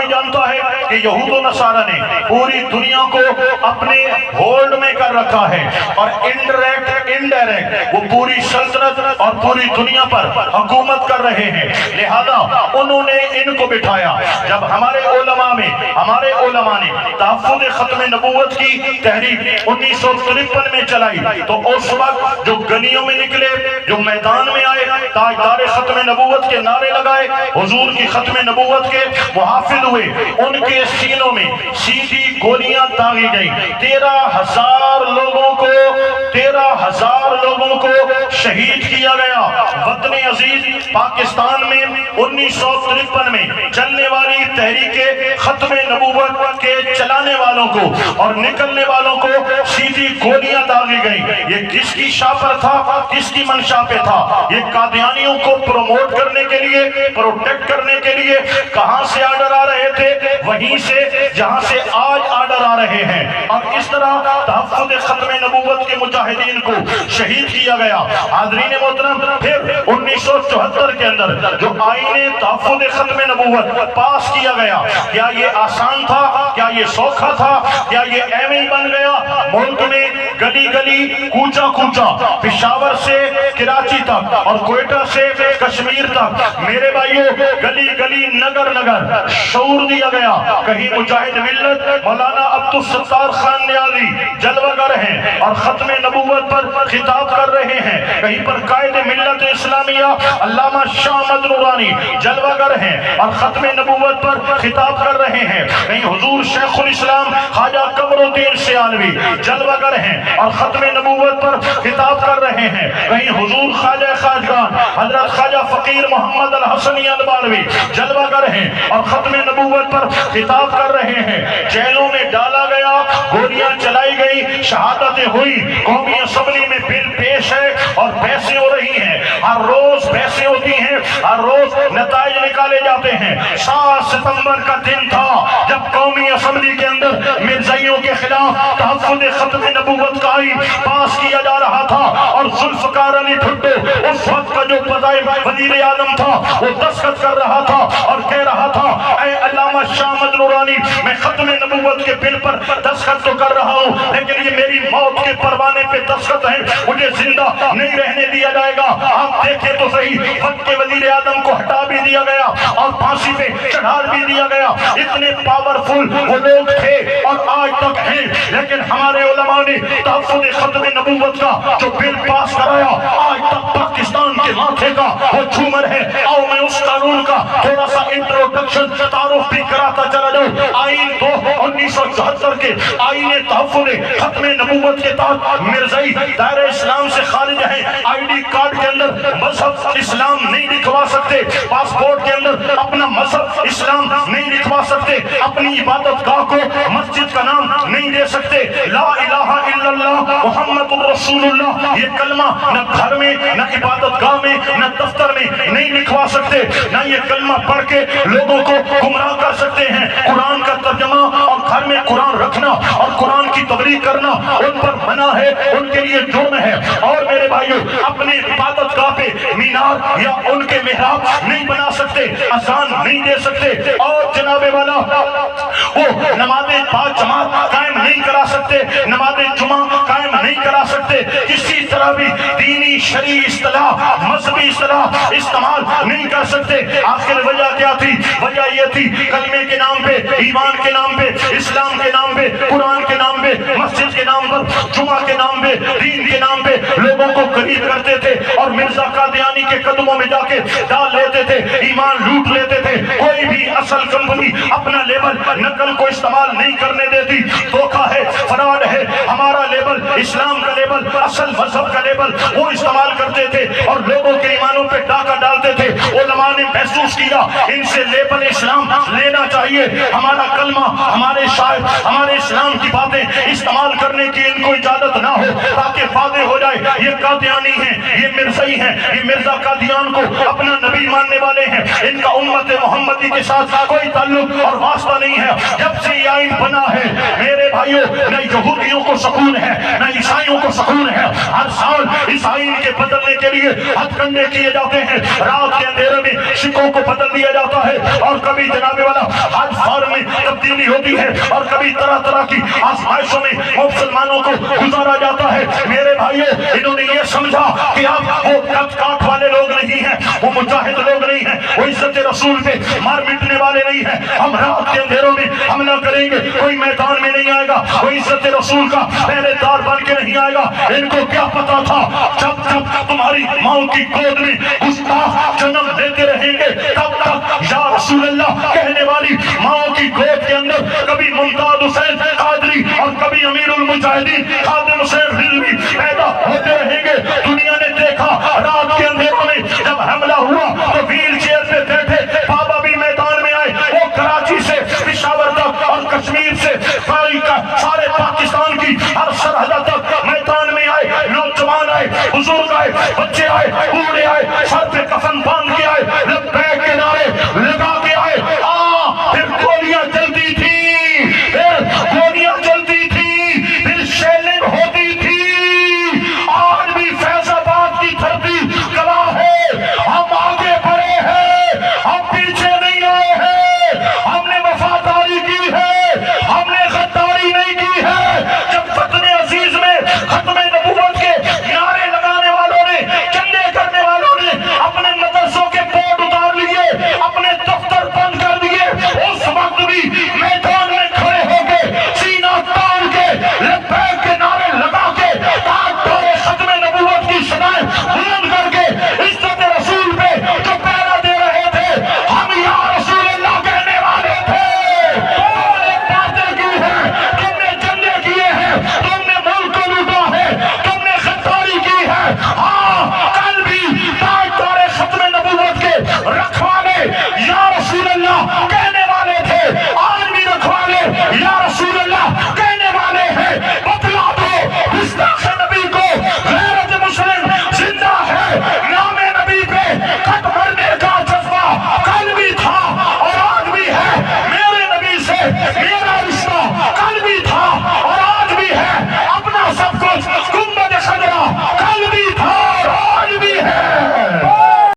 بھی جانتا ہے کہ یہود و نصارہ نے پوری دنیا کو اپنے ہولڈ میں کر رکھا ہے اور انڈائریکٹ وہ پوری سلطنت اور پوری دنیا پر حکومت کر رہے ہیں، لہذا انہوں نے ان کو بٹھایا۔ جب ہمارے علماء نے تحفظ ختم نبوت کی تحریک 1953 میں چلائی تو اس وقت جو گلیوں میں نکلے، جو میدان میں آئے، تاجدار ختم نبوت کے نعرے لگائے، حضور کی ختم نبوت کے محافظ ہوئے، ان کے سینوں میں سیدھی گولیاں داغی گئیں۔ 13,000 لوگوں کو شہید کیا گیا۔ وطن عزیز پاکستان میں 1953 میں چلنے والی تحریک ختم نبوت کے چلانے والوں کو اور نکلنے والوں کو سیدھی گولیاں داغی گئیں۔ یہ کس کی شاہ پر تھا، کس کی منشا پہ تھا؟ یہ قادیانیوں کو پروموٹ کرنے کے لیے، پروٹیکٹ کرنے کے لیے کہاں سے آرڈر آ رہے تھے؟ وہیں سے جہاں سے آج آرڈر آ رہے ہیں۔ اور اس طرح تحفظ ختم نبوت کے مجاہدین کو شہید کیا گیا۔ حاضرین محترم، پھر 1974 کے اندر جو آئین تحفظ ختم نبوت پاس کیا گیا، کیا یہ آسان تھا؟ کیا یہ سوکھا تھا؟ کیا یہ ایویں بن گیا؟ ملک میں گلی گلی، کوچہ کوچہ، پشاور سے کراچی تک اور کوئٹہ سے کشمیر تک، میرے بھائیوں، گلی گلی، نگر نگر شعور دیا گیا۔ کہیں مجاہد ملت مولانا عبدالستار خان نیازی جلوہ گر ہیں اور ختم نبوت پر خطاب کر رہے ہیں، کہیں پر قائد ملت اسلامیہ علامہ شاہ احمد نورانی جلوہ گر ہیں اور ختم نبوت پر خطاب کر رہے ہیں، کہیں حضور شیخ الاسلام خواجہ قمر الدین سیالوی جلوہ گر ہیں اور ختم نبوت پر خطاب کر رہے ہیں، کہیں حضور خواجہ خواجگان حضرت خواجہ فقیر محمد الحسنی البالوی جلوہ گر ہیں اور ختم نبوت پر خطاب کر رہے ہیں۔ جیلوں میں ڈالا گیا، گولیاں چلائی گئی، شہادتیں ہوئی، قومی اسمبلی میں بل پیش ہے اور بحثیں ہو رہی ہیں، ہر روز بحثیں ہوتی ہیں، ہر روز نتائج نکالے جاتے ہیں۔ 7 ستمبر کا دن تھا جب قومی اسمبلی کے اندر مرزائیوں کے خلاف تحفظ ختم نبوت کا آئین پاس کیا جا رہا تھا، اور ذوالفقار علی بھٹو اس وقت کا جو وزیر اعظم تھا وہ دستخط کر رہا تھا اور کہہ رہا تھا، اے علامہ شاہ احمد نورانی، میں ختم نبوت کے بل پر دستخط تو کر رہا ہوں، لیکن یہ میری موت کے پروانے پہ دستخط ہے، مجھے زندہ نہیں رہنے دیا جائے گا۔ آپ دیکھیں تو صحیح، وقت کے وزیر اعظم کو ہٹا بھی دیا گیا اور پھانسی پہ چڑھا بھی دیا گیا۔ اتنے پاورفل وہ لوگ تھے اور آج تک ہیں، لیکن ہمارے علماء نے تحفظ ختم نبوت کا جو بل پاس کرایا، آج تک پاکستان کے ماتھے کا وہ جھومر ہے۔ آؤ میں اس قانون کا تھوڑا سا انٹروڈکشن، تعارف بھی کراتا چلا جاؤں۔ آئین 1974 کے آئین تحفظ ختم نبوت کے تحت مرزائی دائرہ اسلام سے خارج ہیں، آئی ڈی کارڈ کے اندر مذہب اسلام نہیں لکھوا سکتے، پاسپورٹ کے اندر اپنا مذہب اسلام نہیں لکھوا سکتے، اپنی عبادت گاہ کو مسجد کا نام نہیں دے سکتے، لا الہ الا اللہ محمد رسول اللہ یہ کلمہ نہ گھر میں، نہ عبادت گاہ میں، نہ دفتر میں نہیں لکھوا سکتے، نہ یہ کلمہ پڑھ کے لوگوں کو گمراہ کر سکتے ہیں۔ قرآن کا ترجمہ اور گھر میں قرآن رکھنا اور قرآن کی تبلیغ کرنا ان پر منع ہے، ان کے لیے جرم ہے۔ اور میرے بھائیوں، اپنے عبادت گاہ پہ مینار یا ان کے محراب نہیں بنا سکتے، اذان نہیں دے سکتے، اور جناب والا وہ نماز باجماعت قائم نہیں کرا سکتے، نماز جمعہ قائم نہیں کرا سکتے، کسی طرح بھی دینی شرعی اصطلاح، مذہبی اصطلاح استعمال نہیں کر سکتے۔ آخر وجہ کیا تھی؟ وجہ یہ تھی، کلمے کے نام پہ، ایمان کے نام پہ، اسلام کے نام پہ، قرآن کے نام پہ، مسجد کے نام پر، جمعہ کے نام پہ، دین کے نام پہ لوگوں کو قریب کرتے تھے اور مرزا قادیانی کے قدموں میں جا کے ڈال لیتے تھے، ایمان لوٹ لیتے تھے۔ کوئی بھی اصل کمپنی اپنا لیبل نقل کو استعمال نہیں کرنے دیتی، دھوکہ ہے، فراڈ ہے۔ ہمارا لیبل، اسلام کا لیبل، اصل مذہب کا لیبل وہ استعمال کرتے تھے اور لوگوں کے ایمانوں پہ ڈاکہ ڈالتے تھے۔ علماء نے محسوس کیا ان سے لیبل اسلام لینا چاہیے، ہمارا کلمہ، ہمارے شاعر، ہمارے اسلام کی باتیں استعمال کرنے کی ان کو اجازت نہ ہو، تاکہ واضح ہو جائے یہ قادیانی ہیں، یہ مرزائی ہیں، یہ مرزا قادیان کو اپنا نبی ماننے والے ہیں، ان کا امت محمدی کے ساتھ کوئی تعلق اور واسطہ نہیں ہے۔ جب سے یہ آئین بنا ہے میرے بھائیوں، نہ یہودیوں کو سکون ہے، نہ عیسائیوں کو سکون ہے۔ ہر سال اس آئین کے بدلنے کے لیے ہتھ کنڈے کیے جاتے ہیں، رات کے اندھیرے میں سکھوں کو بدل دیا جاتا ہے، اور کبھی جناب والا حج فارم تبدیلی ہوتی ہے اور کبھی طرح طرح کی آزمائشوں میں مسلمانوں کو گزارا جاتا ہے۔ میرے بھائیوں، انہوں نے یہ سمجھا کہ آپ وہ کٹ کاٹ والے لوگ نہیں ہیں، وہ مجاہد لوگ نہیں ہیں، وہ عزت رسول پہ مار مٹنے والے نہیں ہیں۔ ہم رات کے اندھیروں میں حملہ کریں گے، کوئی میدان میں نہیں آئے گا، کوئی عزت رسول کا پہرے دار بن کے نہیں آئے گا۔ ان کو کیا پتا تھا جب جب تمہاری ماں کی گود میں گستاخ جنم دیتے رہیں گے تب تک یا رسول اللہ کہنے والی ماں کی گود کے اندر کبھی ممتاز حسین قادری اور کبھی امیر المجاہدین خادم حسین رضوی پیدا ہوتے رہیں گے۔ دنیا نے دیکھا رات کے اندھیروں میں جب حملہ ہوا تو ویل چیئر پہ بیٹھے بابا بھی میدان میں آئے، وہ کراچی سے پشاور تک اور کشمیر سے سارے پاکستان کی ہر سرحد تک میدان میں آئے، نوجوان آئے، بزرگ آئے، بچے آئے، بوڑھے آئے، سر پہ کفن باندھ کے آئے، لبیک کے نعرے لگا کے آئے۔ پھر گولیاں چلتی تھی، پھر گولیاں چلتی تھی، پھر شیلنگ ہوتی تھی۔ آج بھی فیض آباد کی دھرتی گواہ ہے، ہم آگے بڑھے ہیں، ہم پیچھے نہیں آئے ہیں۔